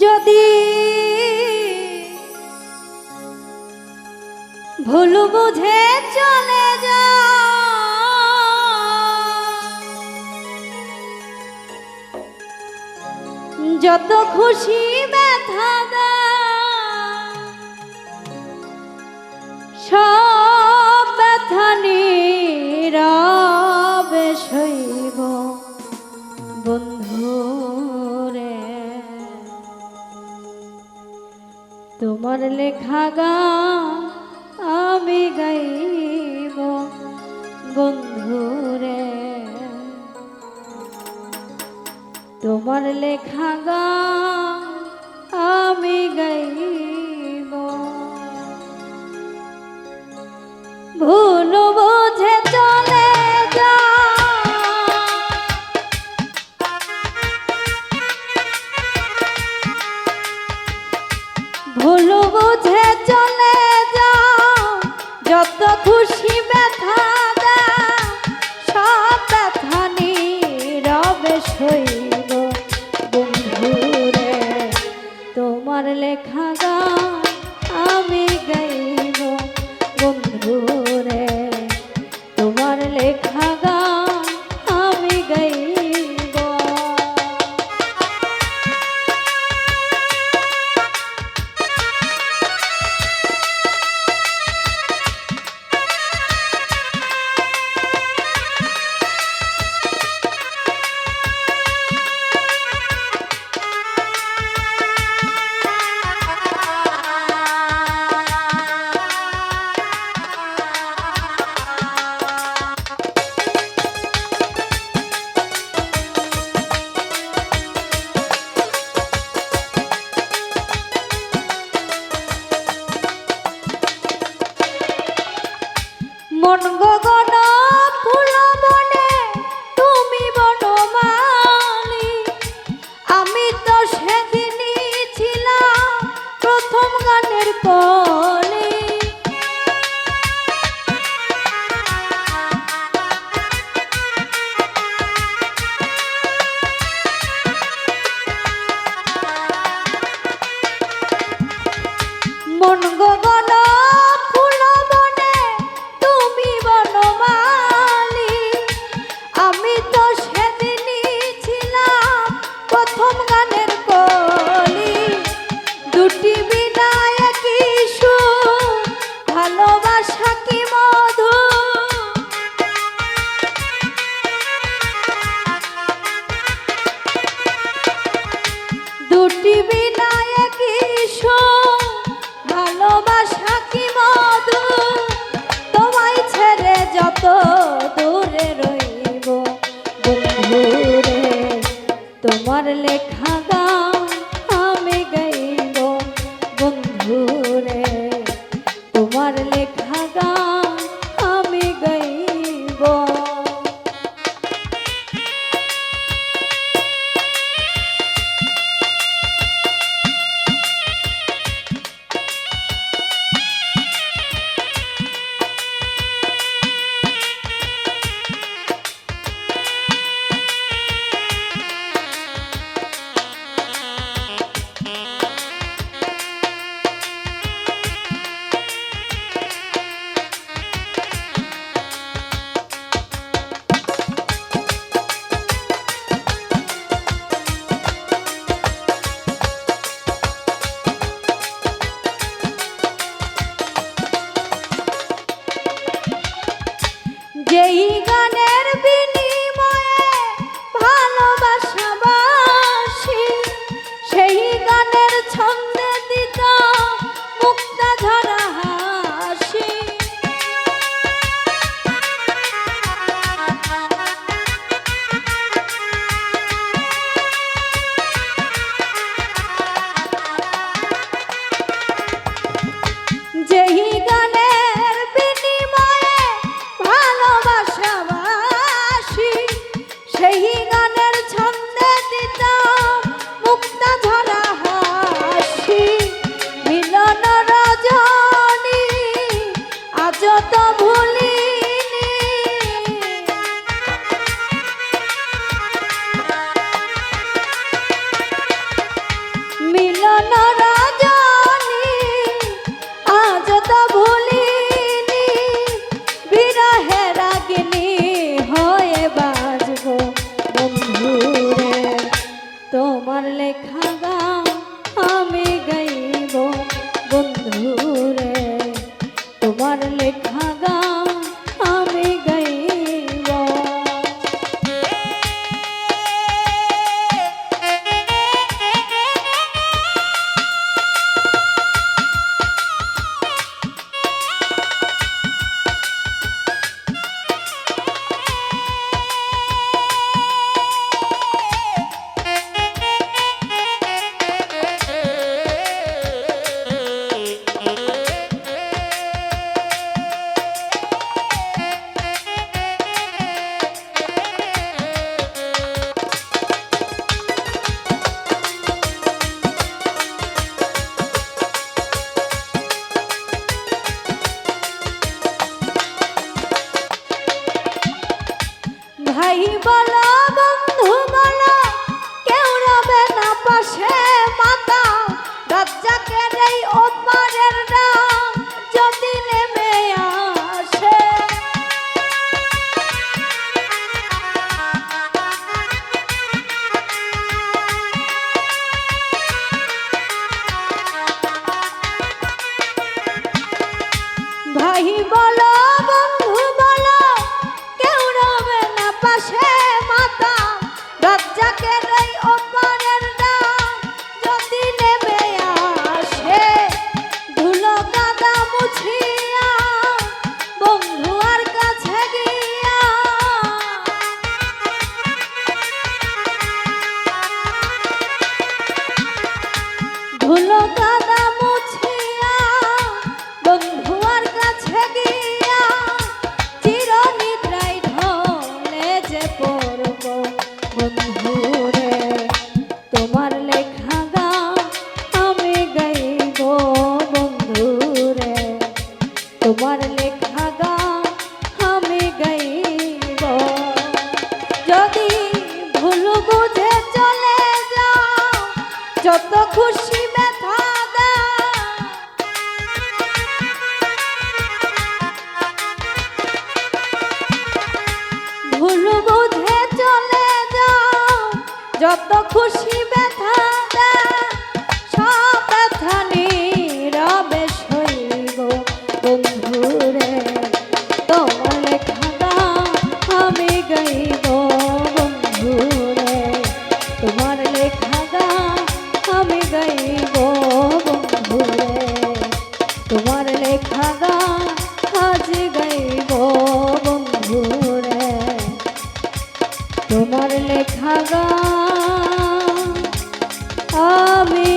যদি ভুল বুঝে চলে যা যত খুশি ব্যথা দা সব ব্যথা নীরবে সইব বন্ধু রে। তোমার লেখা গান আমি গাইব বন্ধু রে। তোমার লেখা গান আমি গাইব। ভুল বুঝে চলে যা ভুল বুঝে চলে যা যত খুশি ব্যথা দা সব ব্যথা নীরবে সইব বন্ধু রে। তোমার লেখা গান আমি গাইব বন্ধু রে। তোমার লেখা গান আমি গাইব। মন গগন ফুল বনে তুমি বনমালী। আমি তো সেদিনই ছিলাম প্রথম গানের কলি। মন গগন ফুল বনে তুমি বনমালী। আমি তো সেদিনই ছিলাম প্রথম গানের কলি। দুটি বিনায় কি সুর ভালোবাসা কি মধু। দুটি বিনায় কি সুর ভালোবাসা কি মধু। তোমায় ছেড়ে যত দূরে রইব বন্ধু রে। তোমার লেখা গান আমি গাইব বন্ধু রে। তোমার লেখা গান আমি গাইব। যেই গানের বিনিময়ে ভালোবাসা বাসি সেই গানের ছন্দে দিত মুক্তা ঝরা হাসি। যেই গানের বিনিময়ে ভালোবাসা বাসি সেই গানের ছন্দে দিত মুক্তা ঝরা হাসি। মিলন রজনী আজ তো ভুলিনি। মিলন ভাই বলো বন্ধু বলো কেউ রবে না পাশে মাতা রাজ্জাকের এই ওপারের নাম যদি নেমে আসে। ভাই বলো বন্ধু বলো কেউ রবে না পাশে মাতা রাজ্জাকের এই ওপারের নাম যদি নেমে আসে। ধুলো কাদা মুছিয়া বন্ধু আর কাছে গিয়া ধুলো কাদা মুছিয়া বন্ধু আর কাছে গিয়া চিরনিদ্রায় ঢলে যে পড়ব বন্ধুরে তোমার লেখা গান আমি গাইব বন্ধুরে তোমার লেখা গান আমি গাইব। যদি ভুল বুঝে চলে যাও যত খুশি ব্যথা দাও ভুল বুঝে চলে যাও যত খুশি ব্যথা দাও সব ব্যথা নীরবে সইব বন্ধুরে তোমার লেখা গান আমি গাইব বন্ধুরে তোমার লেখা গান আমি গাইব বন্ধুরে তোমার লেখা গান আজ গাইব বন্ধুরে তোমার লেখা গান আমি